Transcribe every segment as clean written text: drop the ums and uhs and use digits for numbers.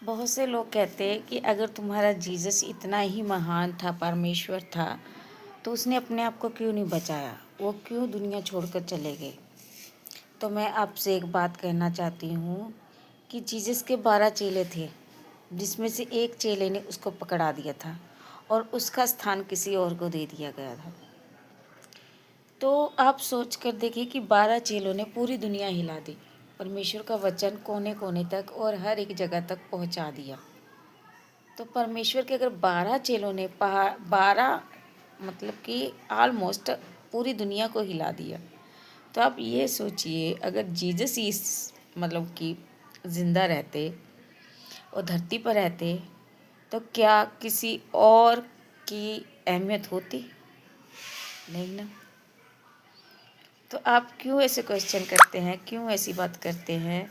बहुत से लोग कहते हैं कि अगर तुम्हारा जीसस इतना ही महान था, परमेश्वर था, तो उसने अपने आप को क्यों नहीं बचाया, वो क्यों दुनिया छोड़कर चले गए। तो मैं आपसे एक बात कहना चाहती हूँ कि जीसस के 12 चेले थे, जिसमें से एक चेले ने उसको पकड़ा दिया था और उसका स्थान किसी और को दे दिया गया था। तो आप सोच कर देखिए कि 12 चेलों ने पूरी दुनिया हिला दी, परमेश्वर का वचन कोने कोने तक और हर एक जगह तक पहुंचा दिया। तो परमेश्वर के अगर 12 चेलों ने 12 मतलब कि ऑलमोस्ट पूरी दुनिया को हिला दिया, तो आप ये सोचिए अगर जीसस इस मतलब कि ज़िंदा रहते और धरती पर रहते, तो क्या किसी और की अहमियत होती? नहीं ना। तो आप क्यों ऐसे क्वेश्चन करते हैं, क्यों ऐसी बात करते हैं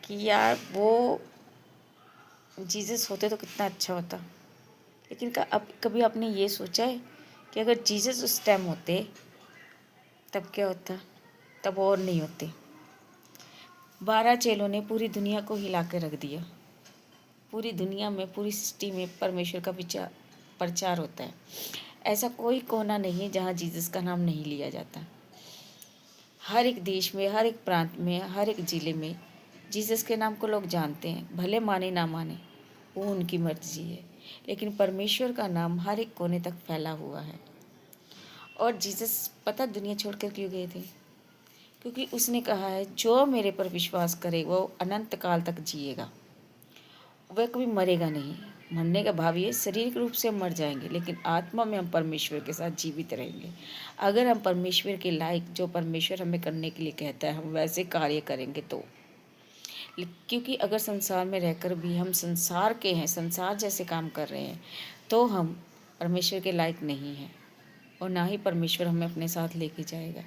कि यार वो जीसस होते तो कितना अच्छा होता। लेकिन अब कभी आपने ये सोचा है कि अगर जीसस उस टाइम होते तब क्या होता? तब और नहीं होते। 12 चेलों ने पूरी दुनिया को हिला के रख दिया। पूरी दुनिया में, पूरी सृष्टि में परमेश्वर का प्रचार होता है। ऐसा कोई कोना नहीं है जहाँ जीसस का नाम नहीं लिया जाता। हर एक देश में, हर एक प्रांत में, हर एक ज़िले में जीसस के नाम को लोग जानते हैं, भले माने ना माने, वो उनकी मर्जी है। लेकिन परमेश्वर का नाम हर एक कोने तक फैला हुआ है। और जीसस पता दुनिया छोड़कर क्यों गए थे? क्योंकि उसने कहा है जो मेरे पर विश्वास करे वो अनंत काल तक जिएगा, वह कभी मरेगा नहीं। मरने का भाव ये शारीरिक रूप से मर जाएंगे, लेकिन आत्मा में हम परमेश्वर के साथ जीवित रहेंगे। अगर हम परमेश्वर के लायक, जो परमेश्वर हमें करने के लिए कहता है, हम वैसे कार्य करेंगे तो। क्योंकि अगर संसार में रहकर भी हम संसार के हैं, संसार जैसे काम कर रहे हैं, तो हम परमेश्वर के लायक नहीं हैं और ना ही परमेश्वर हमें अपने साथ लेके जाएगा।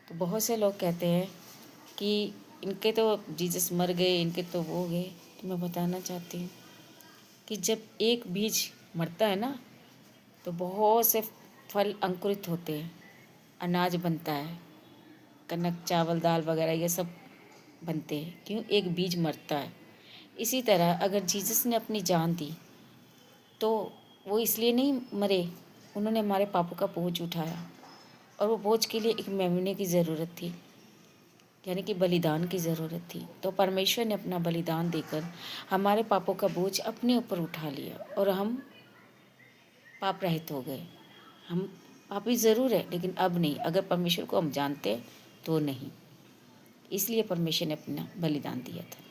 तो बहुत से लोग कहते हैं कि इनके तो जीसस मर गए, इनके तो वो गए। तो मैं बताना चाहती हूँ कि जब एक बीज मरता है ना, तो बहुत से फल अंकुरित होते हैं, अनाज बनता है, कनक, चावल, दाल वगैरह ये सब बनते हैं। क्यों? एक बीज मरता है। इसी तरह अगर जीसस ने अपनी जान दी तो वो इसलिए नहीं मरे, उन्होंने हमारे पापों का बोझ उठाया और वो बोझ के लिए एक मेमने की ज़रूरत थी, यानी कि बलिदान की ज़रूरत थी। तो परमेश्वर ने अपना बलिदान देकर हमारे पापों का बोझ अपने ऊपर उठा लिया और हम पाप रहित हो गए। हम पापी ज़रूर है, लेकिन अब नहीं। अगर परमेश्वर को हम जानते तो नहीं, इसलिए परमेश्वर ने अपना बलिदान दिया था।